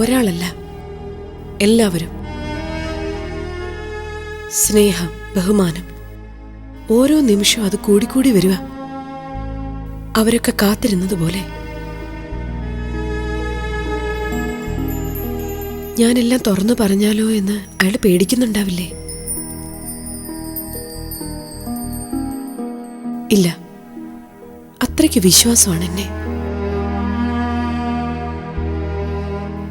ഒരാളല്ല, എല്ലാവരും. സ്നേഹം, ബഹുമാനം, ഓരോ നിമിഷവും അത് കൂടിക്കൂടി വരിക. അവരൊക്കെ കാത്തിരുന്നതുപോലെ. ഞാനെല്ലാം തുറന്നു പറഞ്ഞാലോ എന്ന് അയാൾ പേടിക്കുന്നുണ്ടാവില്ലേ? ഇല്ല, അത്രയ്ക്ക് വിശ്വാസമാണ് എന്നെ.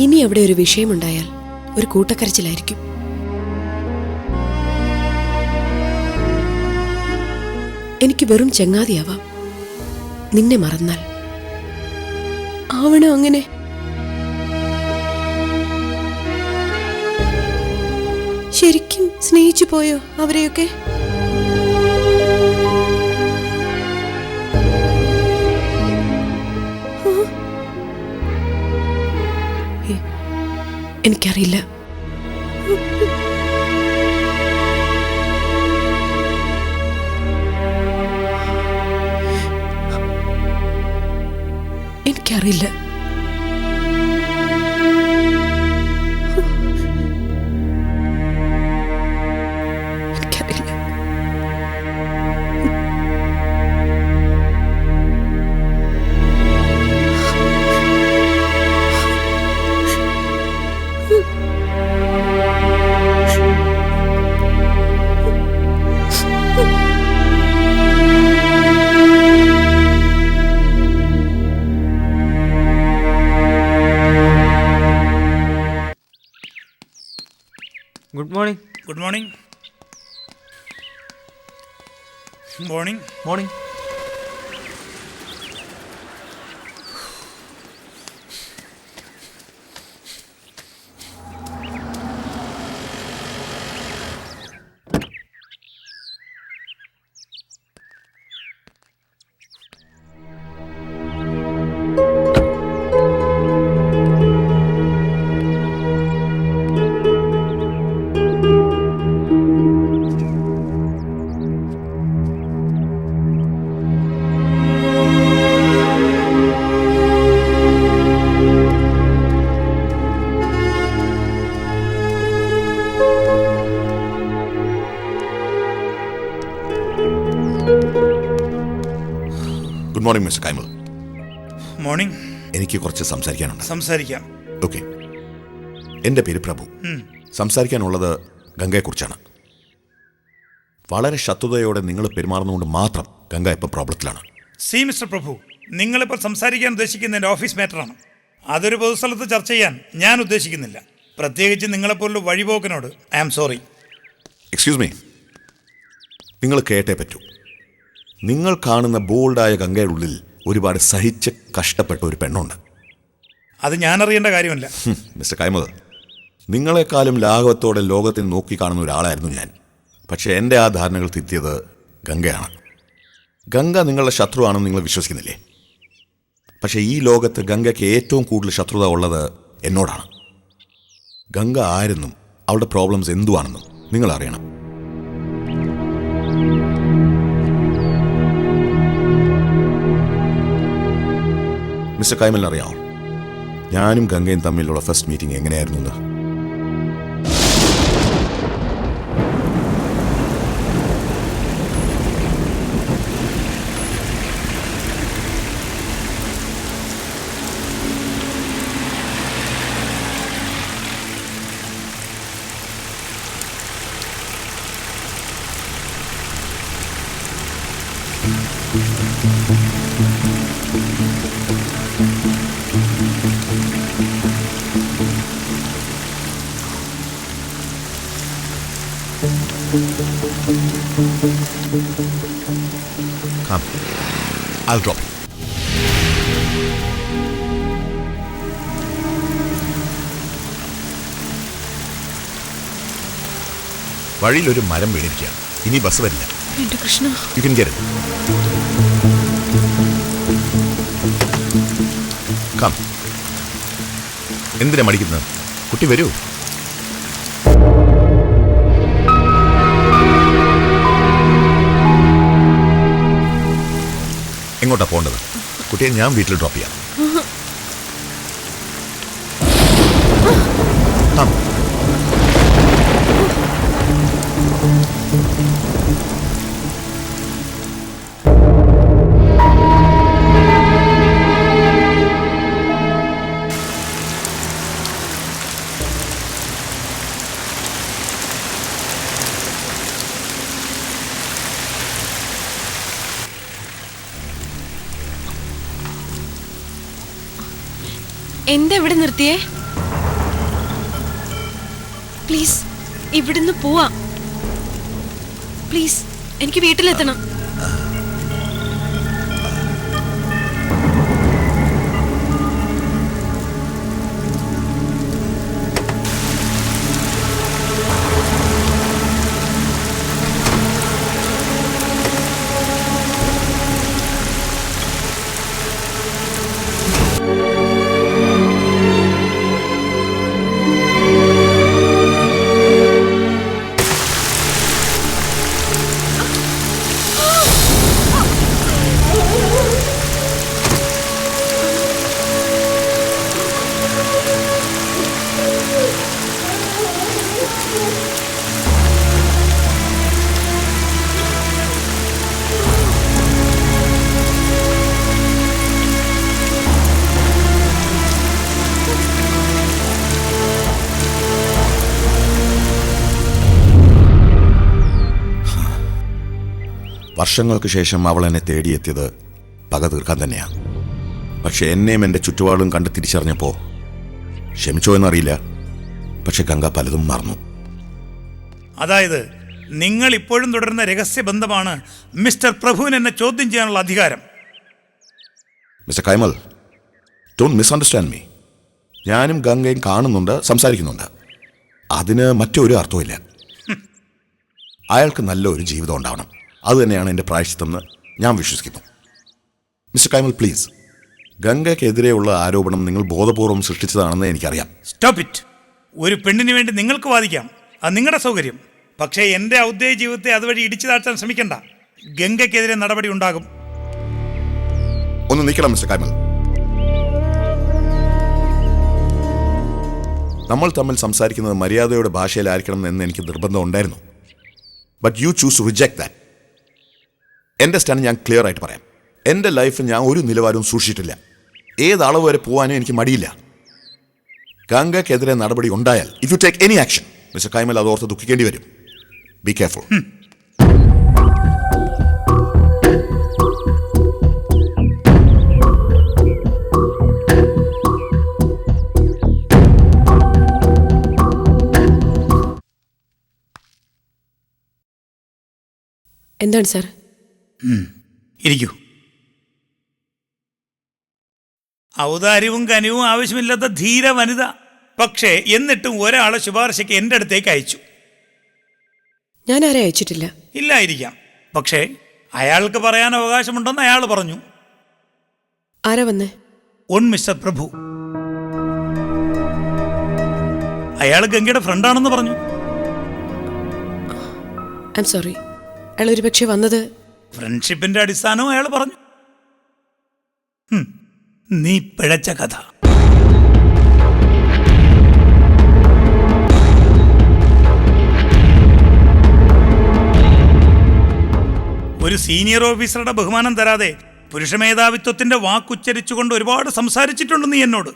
ഇനി അവിടെ ഒരു വിഷയമുണ്ടായാൽ ഒരു കൂട്ടക്കരച്ചിലായിരിക്കും. എനിക്ക് വെറും ചങ്ങാതിയാവാം നിന്നെ മറന്നാൽ. ആവണോ അങ്ങനെ? ശരിക്കും സ്നേഹിച്ചു പോയോ അവരെയൊക്കെ? എനിക്കറിയില്ല. എനിക്കറിയില്ല. Good morning. Good morning. Morning. Morning. Good morning mister Kaimal. Morning. എനിക്ക് കുറച്ച് സംസാരിക്കാനുണ്ട്. സംസാരിക്കാം. ഓക്കെ. എൻ്റെ പേര് പ്രഭു. സംസാരിക്കാനുള്ളത് ഗംഗയെക്കുറിച്ചാണ്. വളരെ ശത്രുതയോടെ നിങ്ങൾ പെരുമാറുന്നതുകൊണ്ട് മാത്രം ഗംഗ ഇപ്പോൾ പ്രോബ്ലത്തിലാണ്. സി മിസ്റ്റർ പ്രഭു, നിങ്ങളിപ്പോൾ സംസാരിക്കാൻ ഉദ്ദേശിക്കുന്ന എൻ്റെ ഓഫീസ് മാറ്ററാണ്. അതൊരു പൊതുസ്ഥലത്ത് ചർച്ച ചെയ്യാൻ ഞാൻ ഉദ്ദേശിക്കുന്നില്ല. പ്രത്യേകിച്ച് നിങ്ങളെപ്പോലുള്ള വഴിപോക്കനോട് I am sorry. Excuse me, നിങ്ങൾ കേട്ടേ പറ്റൂ. നിങ്ങൾ കാണുന്ന ബോൾഡായ ഗംഗയുടെ ഉള്ളിൽ ഒരുപാട് സഹിച്ച് കഷ്ടപ്പെട്ട ഒരു പെണ്ണുണ്ട്. അത് ഞാൻ അറിയേണ്ട കാര്യമല്ല. മിസ്റ്റർ കൈമൾ, നിങ്ങളെക്കാളും ലാഘവത്തോടെ ലോകത്തിൽ നോക്കിക്കാണുന്ന ഒരാളായിരുന്നു ഞാൻ. പക്ഷേ എൻ്റെ ആ ധാരണകൾ തിരുത്തിയത് ഗംഗയാണ്. ഗംഗ നിങ്ങളുടെ ശത്രുവാണെന്ന് നിങ്ങൾ വിശ്വസിക്കുന്നില്ലേ? പക്ഷേ ഈ ലോകത്ത് ഗംഗയ്ക്ക് ഏറ്റവും കൂടുതൽ ശത്രുത ഉള്ളത് എന്നോടാണ്. ഗംഗ ആരെന്നും അവളുടെ പ്രോബ്ലംസ് എന്തുവാണെന്നും നിങ്ങൾ അറിയണം. മിസ്റ്റർ കൈമലിന് അറിയാമോ ഞാനും ഗംഗയും തമ്മിലുള്ള ഫസ്റ്റ് മീറ്റിംഗ് എങ്ങനെയായിരുന്നു എന്ന്? Come, I'll drop you. വഴിയിലൊരു മരം വീണിരിക്കുക. ഇനി ബസ് വരില്ല. എന്റെ Krishna. You can get it. Come. എന്തിനാ മടിക്കുന്നത്? കുട്ടി വരൂ. എങ്ങോട്ടാ പോകേണ്ടത്? കുട്ടിയെ ഞാൻ വീട്ടിൽ ഡ്രോപ്പ് ചെയ്യാം. Come. എന്താ ഇവിടെ നിർത്തിയേ? പ്ലീസ് ഇവിടുന്ന് പോവാ. പ്ലീസ് എനിക്ക് വീട്ടിലെത്തണം. വർഷങ്ങൾക്ക് ശേഷം അവൾ എന്നെ തേടിയെത്തിയത് പക തീർക്കാൻ തന്നെയാണ്. പക്ഷെ എന്നെയും എൻ്റെ ചുറ്റുപാടും കണ്ട് തിരിച്ചറിഞ്ഞപ്പോൾ ക്ഷമിച്ചോ എന്നറിയില്ല, പക്ഷെ ഗംഗ പലതും മറന്നു. അതായത് നിങ്ങൾ ഇപ്പോഴും തുടരുന്ന രഹസ്യബന്ധമാണ് മിസ്റ്റർ പ്രഭുവിന് എന്നെ ചോദ്യം ചെയ്യാനുള്ള അധികാരം. Mister Kaimal, don't misunderstand me. ഞാനും ഗംഗയും കാണുന്നുണ്ട്, സംസാരിക്കുന്നുണ്ട്. അതിന് മറ്റൊരു അർത്ഥവുമില്ല. അയാൾക്ക് നല്ലൊരു ജീവിതം ഉണ്ടാവണം. അത് തന്നെയാണ് എൻ്റെ പ്രായശ്ചിത്തമെന്ന് ഞാൻ വിശ്വസിക്കുന്നു. മിസ്റ്റർ കൈമൽ പ്ലീസ്, ഗംഗയ്ക്കെതിരെയുള്ള ആരോപണം നിങ്ങൾ ബോധപൂർവം സൃഷ്ടിച്ചതാണെന്ന് എനിക്കറിയാം. Stop it. ഒരു പെണ്ണിന് വേണ്ടി നിങ്ങൾക്ക് വാദിക്കാം, അത് നിങ്ങളുടെ സൗകര്യം. പക്ഷേ എൻ്റെ ഔദ്യോഗിക ജീവിതത്തെ അതുവഴി ഇടിച്ചു താഴ്ത്താൻ ശ്രമിക്കണ്ട. ഗംഗയ്ക്കെതിരെ നടപടി ഉണ്ടാകും. ഒന്ന് നിൽക്കണം മിസ്റ്റർ കൈമൽ. നമ്മൾ തമ്മിൽ സംസാരിക്കുന്നത് മര്യാദയുടെ ഭാഷയിലായിരിക്കണം എന്ന് എനിക്ക് നിർബന്ധം ഉണ്ടായിരുന്നു. But you choose to reject that. എൻ്റെ സ്റ്റാൻഡ് ഞാൻ ക്ലിയർ ആയിട്ട് പറയാം. എൻ്റെ ലൈഫിൽ ഞാൻ ഒരു നിലവാരവും സൂക്ഷിച്ചിട്ടില്ല. ഏത് അളവ് വരെ പോകാനും എനിക്ക് മടിയില്ല. ഗംഗയ്ക്കെതിരെ നടപടി ഉണ്ടായാൽ if you take any action, mister Kaimal അത് ഓർത്ത് ദുഃഖിക്കേണ്ടി വരും. Be careful. എന്താണ് സാർ? ഇരിക്കൂ. ഔദാര്യവും കനിവും ആവശ്യമില്ലാത്ത ധീര വനിത. പക്ഷേ എന്നിട്ടും ഒരാളെ ശുപാർശയ്ക്ക് എൻ്റെ അടുത്തേക്ക് അയച്ചു. ഞാൻ ആരെ അയച്ചിട്ടില്ല. ഇല്ലായിരിക്കാം, പക്ഷേ അയാൾക്ക് പറയാൻ അവകാശമുണ്ടെന്ന് അയാൾ പറഞ്ഞു. ആരാ വന്നേ? മിസ്റ്റർ പ്രഭു. അയാൾ ഗംഗയുടെ ഫ്രണ്ടാണെന്ന് പറഞ്ഞു. I am sorry. അയാൾ ഒരു പക്ഷേ വന്നത് ഫ്രണ്ട്ഷിപ്പിന്റെ അടിസ്ഥാനവും അയാൾ പറഞ്ഞു. നീ പിഴച്ച കഥ. ഒരു സീനിയർ ഓഫീസറുടെ ബഹുമാനം തരാതെ പുരുഷ മേധാവിത്വത്തിന്റെ വാക്കുച്ചരിച്ചുകൊണ്ട് ഒരുപാട് സംസാരിച്ചിട്ടുണ്ട് നീ എന്നോട്.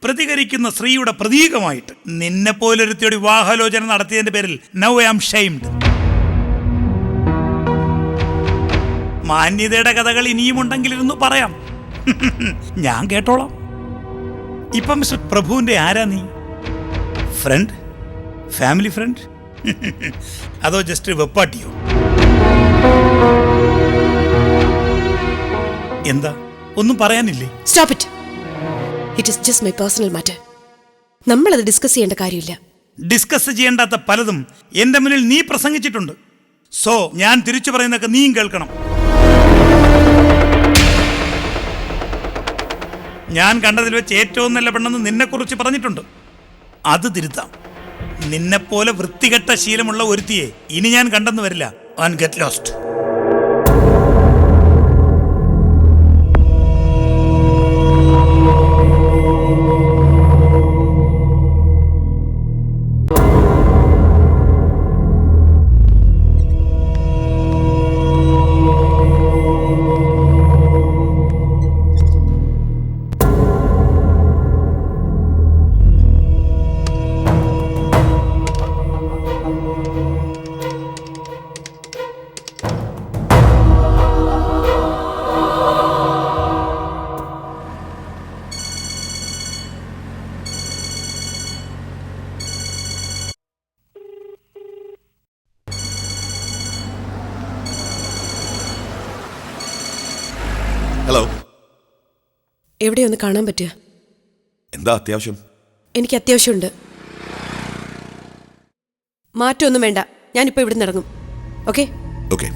പ്രതികരിക്കുന്ന സ്ത്രീയുടെ പ്രതീകമായിട്ട് നിന്നെ പോലൊരുത്തിയോട് വിവാഹാലോചന നടത്തിയതിന്റെ പേരിൽ നൗ ഐ ആം ഷെയിംഡ്. മാന്യതയുടെ കഥകൾ ഇനിയും ഉണ്ടെങ്കിലിരുന്നു പറയാം. ഞാൻ കേട്ടോളാം. ഇപ്പം മിസ്റ്റർ പ്രഭുവിന്റെ ആരാ നീ? ഫ്രണ്ട്? Family friend? അതോ ജസ്റ്റ് വെപ്പാട്ടിയോ? എന്താ, ഒന്നും പറയാനില്ലേ? Stop it. It is just my personal matter. നമ്മളത് ഡിസ്കസ് ചെയ്യേണ്ട കാര്യമില്ല. ഡിസ്കസ് ചെയ്യേണ്ടാത്ത പലതും എന്റെ മുന്നിൽ നീ പ്രസംഗിച്ചിട്ടുണ്ട്. സോ ഞാൻ തിരിച്ചു പറയുന്നതൊക്കെ നീയും കേൾക്കണം. ഞാൻ കണ്ടതിൽ വെച്ച് ഏറ്റവും നല്ല പെണ്ണെന്ന് നിന്നെക്കുറിച്ച് പറഞ്ഞിട്ടുണ്ട്. അത് തിരുത്താം. നിന്നെപ്പോലെ വൃത്തികെട്ട ശീലമുള്ള ഒരുത്തിയെ ഇനി ഞാൻ കണ്ടെന്ന് വരില്ല. And get lost. എവിടെയൊന്ന് കാണാൻ പറ്റുക? എന്താ അത്യാവശ്യം? എനിക്ക് അത്യാവശ്യമുണ്ട്. മാറ്റമൊന്നും വേണ്ട, ഞാനിപ്പോൾ ഇവിടുന്ന് ഇറങ്ങും. ഓക്കെ? ഓക്കെ.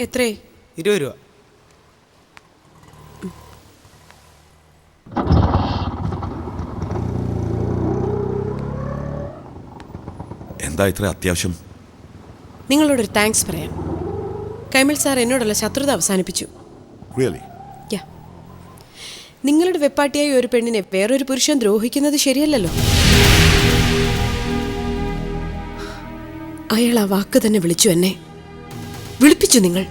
എത്രേ? 20 രൂപ. എന്താ ഇത്ര അത്യാവശ്യം? നിങ്ങളോടൊരു താങ്ക്സ് പറയാം. കൈമൾ സാർ എന്നോടുള്ള ശത്രുത അവസാനിപ്പിച്ചു. റിയലി? യാ. നിങ്ങളുടെ വെപ്പാട്ടിയായ ഒരു പെണ്ണിനെ വേറൊരു പുരുഷൻ ദ്രോഹിക്കുന്നത് ശരിയല്ലല്ലോ. അയാൾ ആ വാക്ക് തന്നെ വിളിച്ചു, എന്നെ വിളിപ്പിച്ചു. നിങ്ങൾ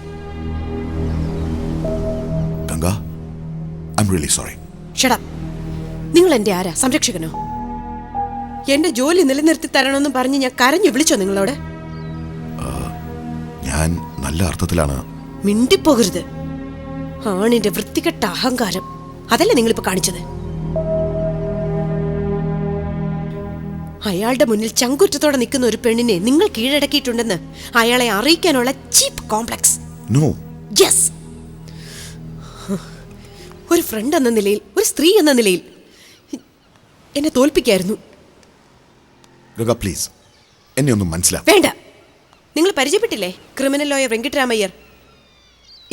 Ganga, I am really sorry. Shut up. നിങ്ങൾ എൻ്റെ ആരാ? സംരക്ഷകനോ? എന്റെ ജോലി നിലനിർത്തി തരണമെന്നും പറഞ്ഞ് ഞാൻ കരഞ്ഞു വിളിച്ചോ നിങ്ങളോട്? ഞാൻ നല്ല അർത്ഥത്തിലാണ്. മിണ്ടിപ്പോകരുത്. ആണിന്റെ വൃത്തികെട്ട അഹങ്കാരം അതല്ലേ നിങ്ങളിപ്പോ കാണിച്ചത്? അയാളുടെ മുന്നിൽ ചങ്കുറ്റത്തോടെ നിൽക്കുന്ന ഒരു പെണ്ണിനെ നിങ്ങൾ കീഴടക്കിയിട്ടുണ്ടെന്ന് അയാളെ അറിയിക്കാനുള്ള ചീപ്പ് കോംപ്ലക്സ്. നോ. യെസ്. ഒരു ഫ്രണ്ട് എന്ന നിലയിൽ, ഒരു സ്ത്രീ എന്ന നിലയിൽ എന്നെ തോൽപ്പിക്കായിരുന്നു. ഗംഗ, പ്ലീസ് എന്നെ ഒന്നും മനസ്സിലാവും. വേണ്ട. നിങ്ങൾ പരിചയപ്പെട്ടില്ലേ ക്രിമിനൽ ലോയർ വെങ്കിട്ടരാമയ്യർ?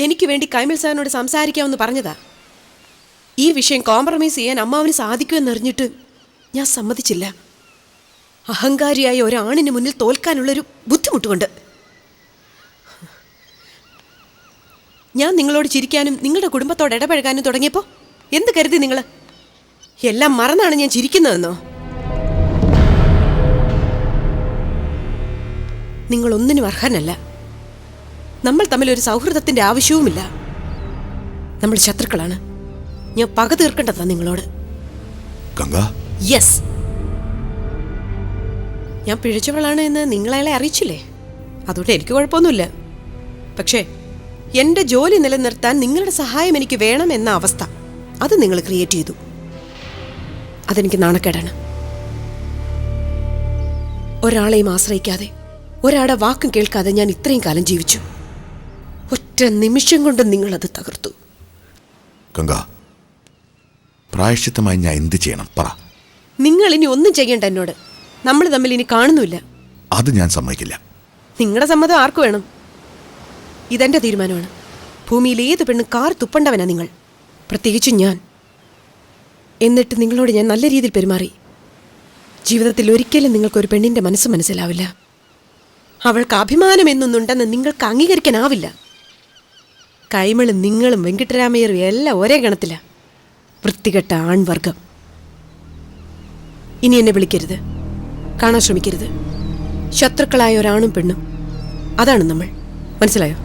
എനിക്ക് വേണ്ടി കൈമൾ സാറിനോട് സംസാരിക്കാമെന്ന് പറഞ്ഞതാ. ഈ വിഷയം കോംപ്രമൈസ് ചെയ്യാൻ അമ്മാവന് സാധിക്കുമെന്നറിഞ്ഞിട്ട് ഞാൻ സമ്മതിച്ചില്ല. അഹങ്കാരിയായ ഒരാണിന് മുന്നിൽ തോൽക്കാനുള്ളൊരു ബുദ്ധിമുട്ടുകൊണ്ട്. ഞാൻ നിങ്ങളോട് ചിരിക്കാനും നിങ്ങളുടെ കുടുംബത്തോട് ഇടപഴകാനും തുടങ്ങിയപ്പോൾ എന്ത് കരുതി നിങ്ങൾ? എല്ലാം മറന്നാണ് ഞാൻ ചിരിക്കുന്നതെന്നോ? നിങ്ങളൊന്നിനും അർഹനല്ല. നമ്മൾ തമ്മിൽ ഒരു സൗഹൃദത്തിന്റെ ആവശ്യവുമില്ല. നമ്മൾ ശത്രുക്കളാണ്. ഞാൻ പക തീർക്കേണ്ടതാ നിങ്ങളോട്. ഗംഗ. യെസ്. ഞാൻ പിഴച്ചവളാണ് എന്ന് നിങ്ങളയാളെ അറിയിച്ചില്ലേ? അതുകൊണ്ട് എനിക്ക് കുഴപ്പമൊന്നുമില്ല. പക്ഷേ എൻ്റെ ജോലി നിലനിർത്താൻ നിങ്ങളുടെ സഹായം എനിക്ക് വേണം എന്ന അവസ്ഥ അത് നിങ്ങൾ ക്രിയേറ്റ് ചെയ്തു. അതെനിക്ക് നാണക്കേടാണ്. ഒരാളെയും ആശ്രയിക്കാതെ, ഒരാളുടെ വാക്കും കേൾക്കാതെ ഞാൻ ഇത്രയും കാലം ജീവിച്ചു. ഒറ്റ നിമിഷം കൊണ്ട് നിങ്ങളത് തകർത്തു. ഗംഗ, പ്രായശ്ചിത്തമായി ഞാൻ എന്ത് ചെയ്യണം പറ. നിങ്ങൾ ഇനി ഒന്നും ചെയ്യണ്ട എന്നോട്. നമ്മൾ തമ്മിൽ ഇനി കാണുന്നുമില്ല. അത് ഞാൻ സമ്മതിക്കില്ല. നിങ്ങളുടെ സമ്മതം ആർക്ക് വേണം? ഇതെന്റെ തീരുമാനമാണ്. ഭൂമിയിൽ ഏത് പെണ്ണും കാർ തുപ്പണ്ടവനാ നിങ്ങൾ, പ്രത്യേകിച്ചും ഞാൻ. എന്നിട്ട് നിങ്ങളോട് ഞാൻ നല്ല രീതിയിൽ പെരുമാറി. ജീവിതത്തിൽ ഒരിക്കലും നിങ്ങൾക്കൊരു പെണ്ണിന്റെ മനസ്സ് മനസ്സിലാവില്ല. അവൾക്ക് അഭിമാനം എന്നൊന്നുണ്ടെന്ന് നിങ്ങൾക്ക് അംഗീകരിക്കാനാവില്ല. കൈമളും നിങ്ങളും വെങ്കിട്ടരാമയ്യരും എല്ലാം ഒരേ ഗണത്തില. വൃത്തികെട്ട ആൺവർഗം. ഇനി എന്നെ വിളിക്കരുത്, കാണാൻ ശ്രമിക്കരുത്. ശത്രുക്കളായ ഒരാണും പെണ്ണും, അതാണ് നമ്മൾ. മനസ്സിലായോ?